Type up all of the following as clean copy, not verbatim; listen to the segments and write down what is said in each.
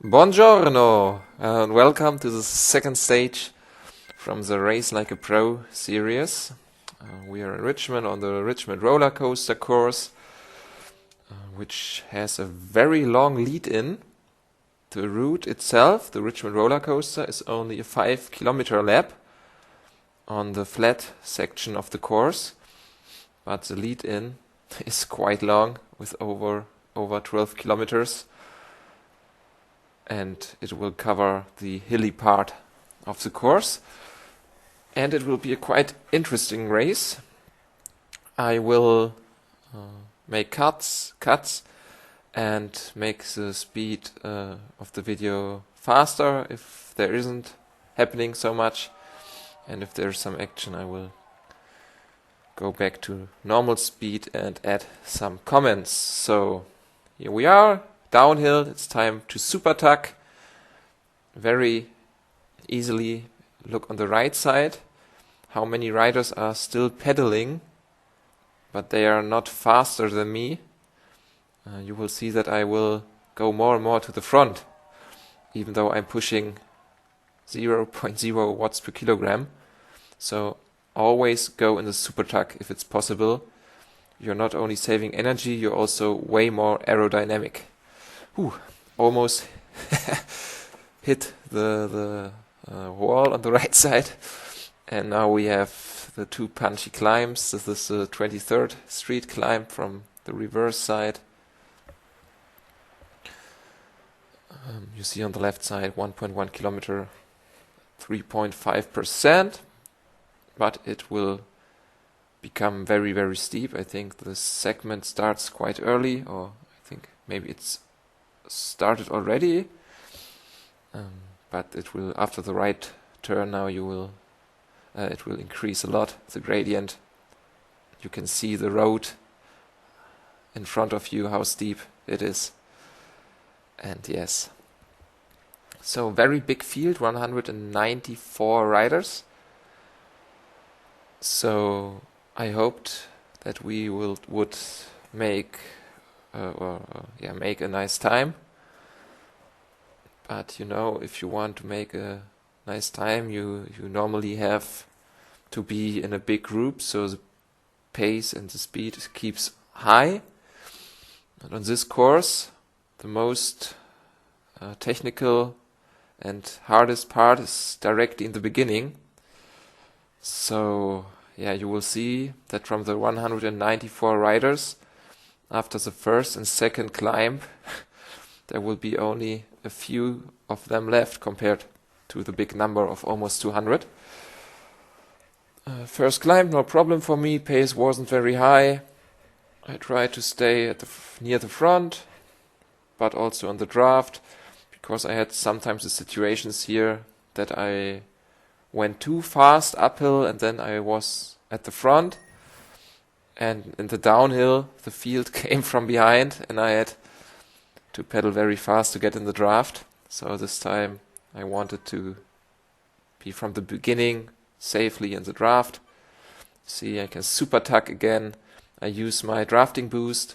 Buongiorno and welcome to the second stage from the Race Like a Pro series. We are in Richmond on the Richmond Rollercoaster course, which has a very long lead-in. The route itself, the Richmond Rollercoaster, is only a 5 kilometer lap on the flat section of the course, but the lead-in is quite long with over 12 kilometers. And it will cover the hilly part of the course, and it will be a quite interesting race. I will make cuts and make the speed of the video faster if there isn't happening so much, and if there's some action I will go back to normal speed and add some comments. So here we are. Downhill, it's time to super tuck. Very easily look on the right side. How many riders are still pedaling, but they are not faster than me. You will see that I will go more and more to the front, even though I'm pushing 0.0 watts per kilogram. So always go in the super tuck if it's possible. You're not only saving energy, you're also way more aerodynamic. Almost hit the wall on the right side. And now we have the two punchy climbs. This is the 23rd Street climb from the reverse side. You see on the left side 1.1 kilometer, 3.5%. But it will become very, very steep. I think the segment starts quite early, or I think maybe it's started already, but it will, after the right turn now, it will increase a lot, the gradient. You can see the road in front of you, how steep it is. And yes, so very big field, 194 riders. So I hoped that we would make make a nice time. But you know, if you want to make a nice time, you normally have to be in a big group, so the pace and the speed keeps high. And on this course, the most technical and hardest part is directly in the beginning. So yeah, you will see that from the 194 riders, after the first and second climb, there will be only a few of them left compared to the big number of almost 200. First climb, no problem for me. Pace wasn't very high. I tried to stay at near the front, but also on the draft, because I had sometimes the situations here that I went too fast uphill and then I was at the front. And in the downhill, the field came from behind and I had to pedal very fast to get in the draft. So this time I wanted to be from the beginning safely in the draft. See, I can super tuck again. I use my drafting boost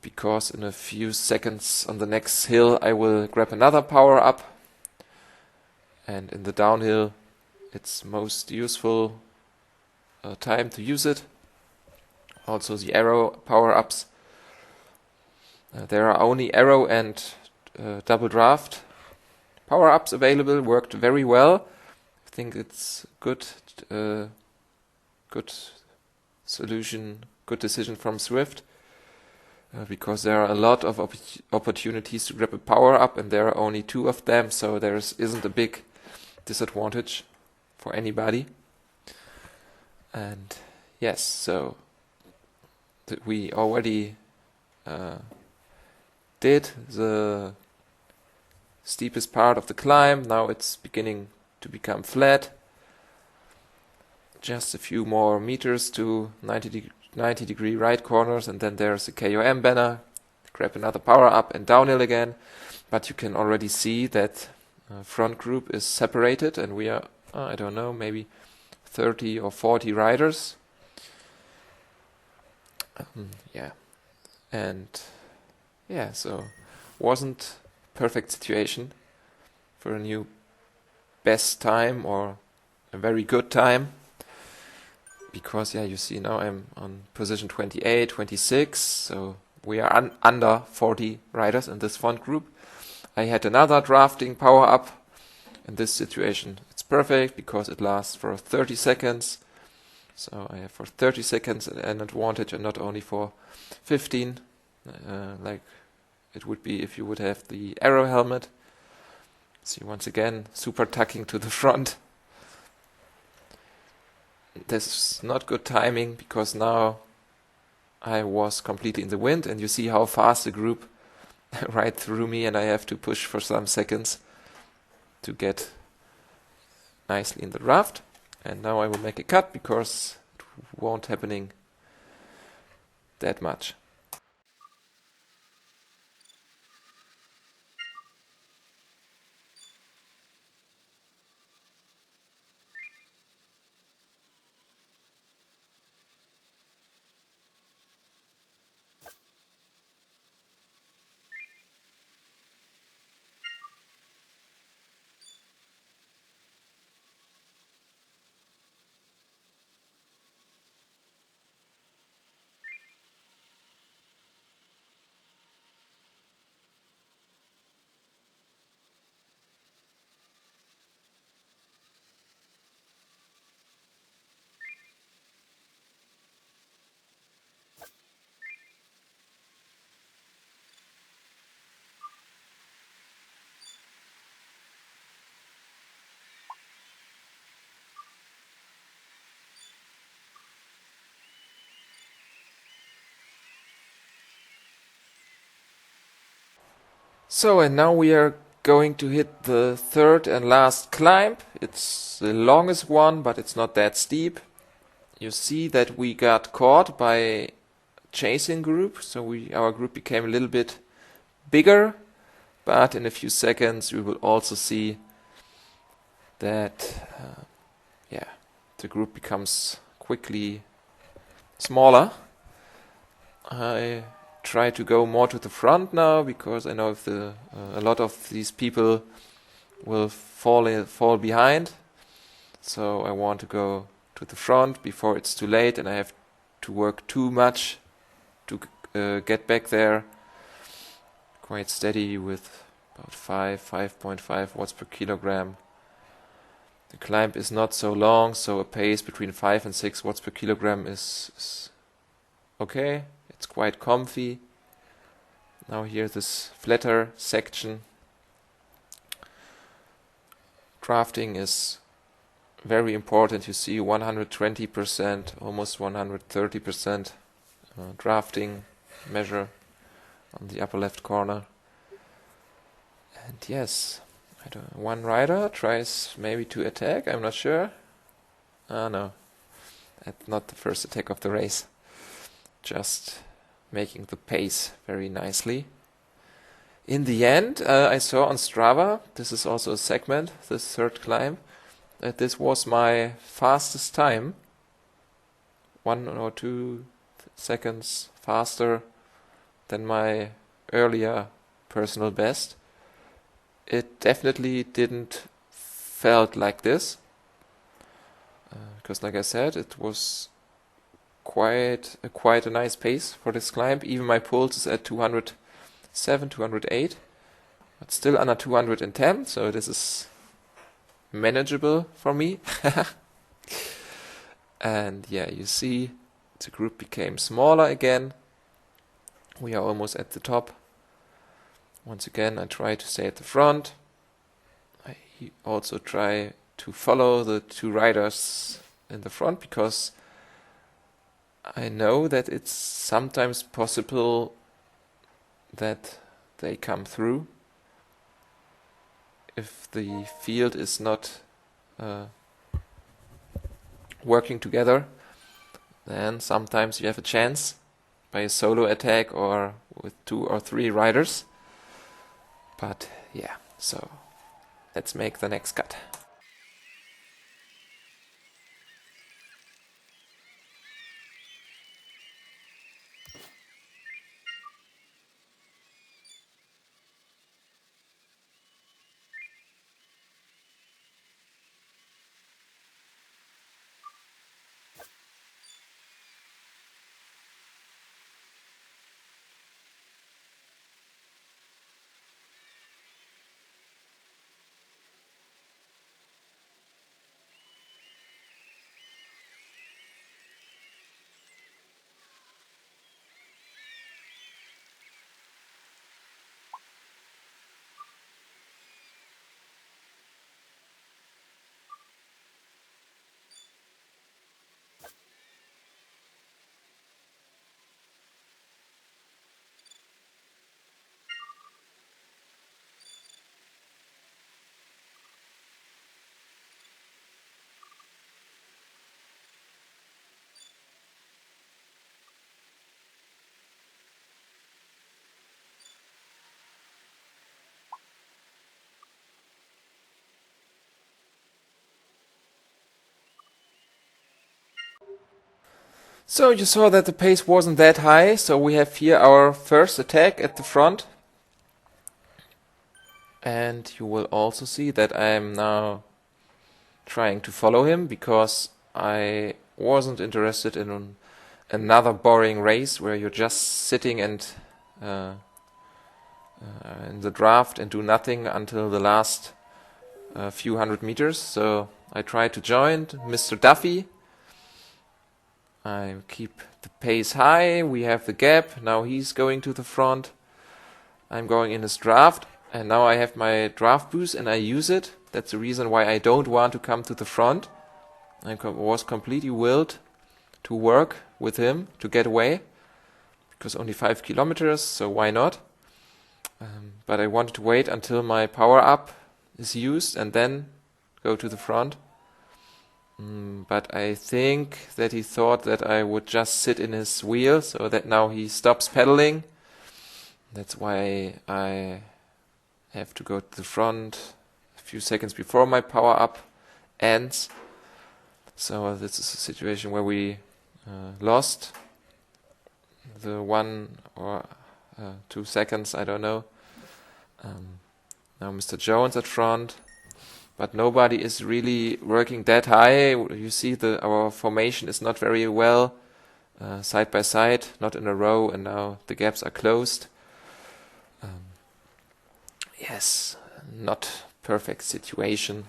because in a few seconds on the next hill I will grab another power up. And in the downhill, it's most useful time to use it. Also the arrow power-ups. There are only arrow and double draft power-ups available. Worked very well. I think it's good solution, good decision from Swift. Because there are a lot of opportunities to grab a power-up and there are only 2 of them. So there isn't a big disadvantage for anybody. And yes, so we already did the steepest part of the climb. Now it's beginning to become flat. Just a few more meters to 90 degree right corners, and then there's a KOM banner. Grab another power up and downhill again. But you can already see that front group is separated, and we are, I don't know, maybe 30 or 40 riders. Yeah, and yeah, so wasn't perfect situation for a new best time or a very good time. Because, yeah, you see now I'm on position 28, 26, so we are under 40 riders in this front group. I had another drafting power-up. In this situation, it's perfect because it lasts for 30 seconds. So I have for 30 seconds an advantage and not only for 15, like it would be if you would have the arrow helmet. See, once again, super tucking to the front. This is not good timing because now I was completely in the wind and you see how fast the group right through me and I have to push for some seconds to get nicely in the draft. And now I will make a cut because it won't happening that much. So, and now we are going to hit the third and last climb. It's the longest one, but it's not that steep. You see that we got caught by a chasing group, so our group became a little bit bigger, but in a few seconds we will also see that the group becomes quickly smaller. I try to go more to the front now because I know if a lot of these people will fall behind. So I want to go to the front before it's too late and I have to work too much to get back there. Quite steady with about 5.5 watts per kilogram. The climb is not so long, so a pace between 5 and 6 watts per kilogram is okay. It's quite comfy. Now here this flatter section. Drafting is very important. You see 120%, almost 130% drafting measure on the upper left corner. And yes, one rider tries maybe to attack, I'm not sure. No, that's not the first attack of the race. Just making the pace very nicely. In the end, I saw on Strava, this is also a segment, this third climb, that this was my fastest time. 1 or 2 seconds faster than my earlier personal best. It definitely didn't felt like this. Because like I said, it was quite a nice pace for this climb. Even my pulse is at 207, 208, but still under 210, so this is manageable for me. And yeah, you see the group became smaller again. We are almost at the top. Once again, I try to stay at the front. I also try to follow the 2 riders in the front because I know that it's sometimes possible that they come through if the field is not working together. Then sometimes you have a chance by a solo attack or with 2 or 3 riders. But yeah, so let's make the next cut. So you saw that the pace wasn't that high, so we have here our first attack at the front. And you will also see that I am now trying to follow him because I wasn't interested in another boring race where you're just sitting and in the draft and do nothing until the last few hundred meters. So I tried to join Mr. Duffy. I keep the pace high. We have the gap. Now he's going to the front. I'm going in his draft. And now I have my draft boost and I use it. That's the reason why I don't want to come to the front. I was completely willed to work with him to get away. Because only 5 kilometers, so why not? But I wanted to wait until my power up is used and then go to the front. But I think that he thought that I would just sit in his wheel, so that now he stops pedaling. That's why I have to go to the front a few seconds before my power up ends. So this is a situation where we lost the 1 or 2 seconds, I don't know. Now Mr. Jones at front, but nobody is really working that high. You see our formation is not very well side by side, not in a row, and now the gaps are closed. Yes, not perfect situation.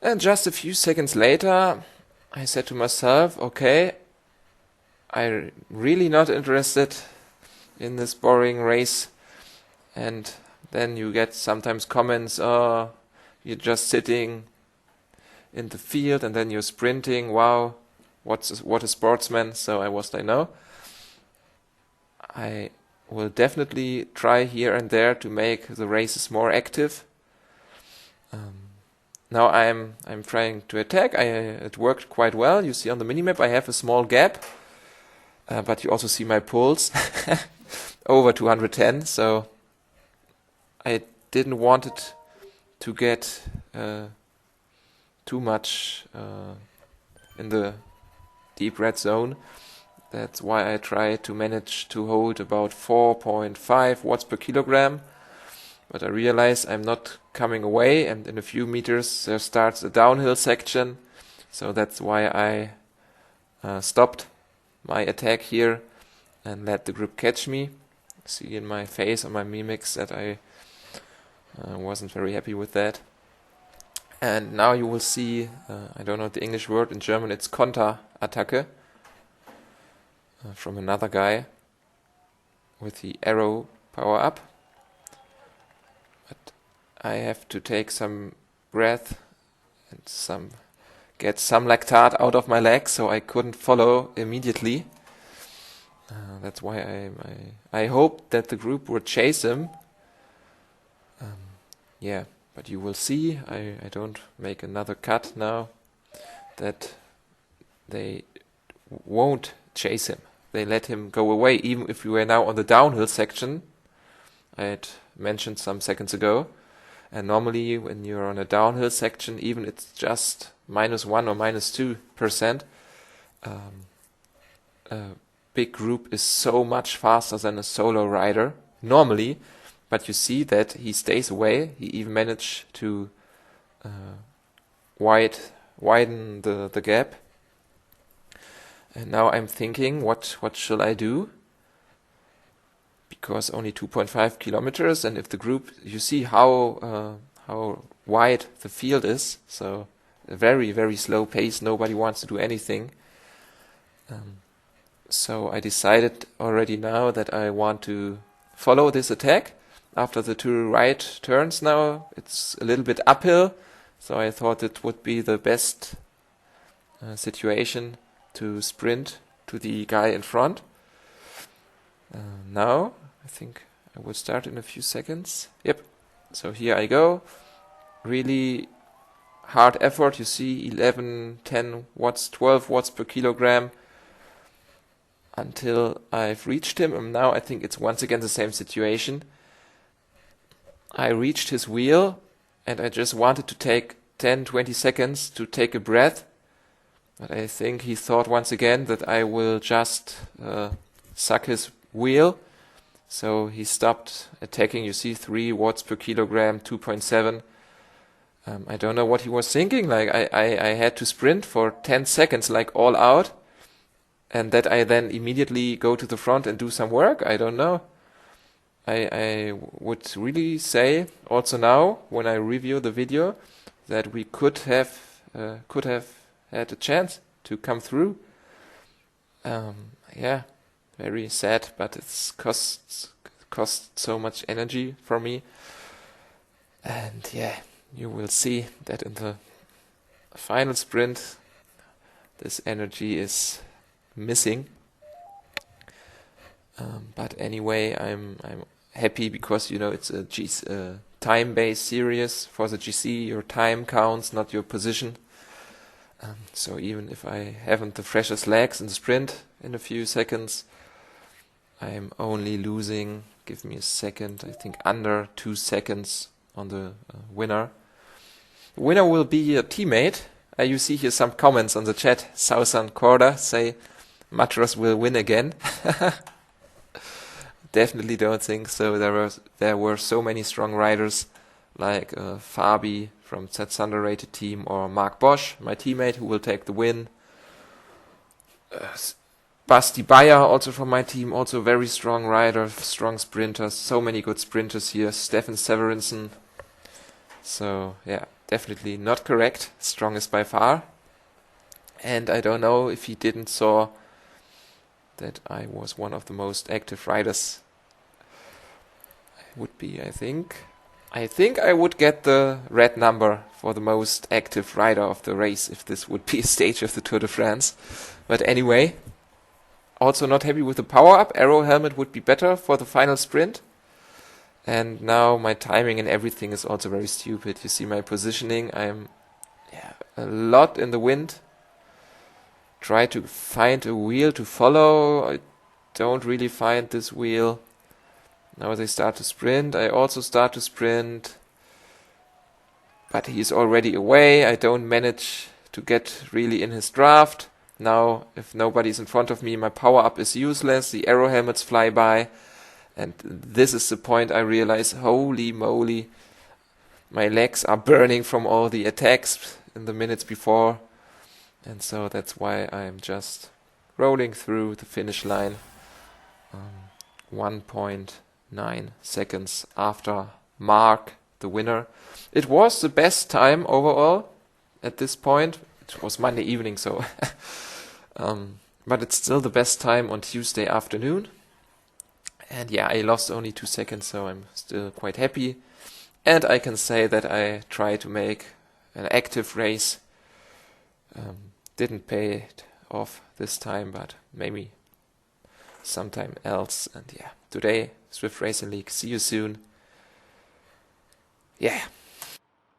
And just a few seconds later, I said to myself, okay, I'm really not interested in this boring race. And then you get sometimes comments, oh, you're just sitting in the field and then you're sprinting. Wow, what a sportsman. So I was like, no, I will definitely try here and there to make the races more active. Now I'm trying to attack. It worked quite well. You see on the minimap I have a small gap, but you also see my pulse over 210. So I didn't want it to get too much in the deep red zone. That's why I try to manage to hold about 4.5 watts per kilogram. But I realize I'm not coming away, and in a few meters there starts a downhill section. So that's why I stopped my attack here and let the group catch me. See in my face on my mimics that I wasn't very happy with that. And now you will see, I don't know the English word, in German it's Konterattacke from another guy with the arrow power up. But I have to take some breath and get some lactate out of my legs, so I couldn't follow immediately. That's why I hoped that the group would chase him. Yeah, but you will see, I don't make another cut now, that they won't chase him. They let him go away, even if we were now on the downhill section. I had mentioned some seconds ago. And normally when you're on a downhill section, even it's just -1 or -2%, a big group is so much faster than a solo rider, normally. But you see that he stays away. He even managed to widen the gap. And now I'm thinking, what shall I do? Because only 2.5 kilometers, and if the group, you see how wide the field is, so a very, very slow pace, nobody wants to do anything. So I decided already now that I want to follow this attack. After the 2 right turns now, it's a little bit uphill, so I thought it would be the best situation to sprint to the guy in front. Now, I think I will start in a few seconds. Yep, so here I go. Really hard effort, you see 11, 10 watts, 12 watts per kilogram. until I've reached him. And now I think it's once again the same situation. I reached his wheel and I just wanted to take 10-20 seconds to take a breath. But I think he thought once again that I will just suck his wheel. So he stopped attacking. You see 3 watts per kilogram, 2.7. I don't know what he was thinking. Like I had to sprint for 10 seconds, like all out. And that I then immediately go to the front and do some work. I don't know. I would really say also now when I review the video that we could have had a chance to come through. Yeah, very sad, but it's cost so much energy for me. And yeah, you will see that in the final sprint, this energy is missing. But anyway, I'm happy because it's a time-based series. For the GC, your time counts, not your position. So even if I haven't the freshest legs in the sprint in a few seconds, I'm only losing, give me a second, I think under 2 seconds on the winner. The winner will be a teammate. You see here some comments on the chat. Southern Corda say Matros will win again. Definitely don't think so. There were so many strong riders like Fabi from that Thunder-rated team, or Mark Bosch, my teammate, who will take the win. Basti Bayer, also from my team, also very strong rider, strong sprinters, so many good sprinters here. Stefan Severinsen. So yeah, definitely not correct. Strongest by far. And I don't know if he didn't saw that I was one of the most active riders. I would be, I think. I think I would get the red number for the most active rider of the race if this would be a stage of the Tour de France. But anyway, also not happy with the power-up. Arrow helmet would be better for the final sprint. And now my timing and everything is also very stupid. You see my positioning. I'm a lot in the wind. Try to find a wheel to follow. I don't really find this wheel. Now they start to sprint. I also start to sprint. But he is already away. I don't manage to get really in his draft. Now, if nobody's in front of me, my power-up is useless. The arrow helmets fly by. And this is the point I realize, holy moly, my legs are burning from all the attacks in the minutes before. And so that's why I'm just rolling through the finish line 1.9 seconds after Mark, the winner. It was the best time overall at this point. It was Monday evening, so but it's still the best time on Tuesday afternoon. And yeah, I lost only 2 seconds, so I'm still quite happy. And I can say that I tried to make an active race. Didn't pay it off this time, but maybe sometime else. And yeah, today, Swift Racing League. See you soon. Yeah.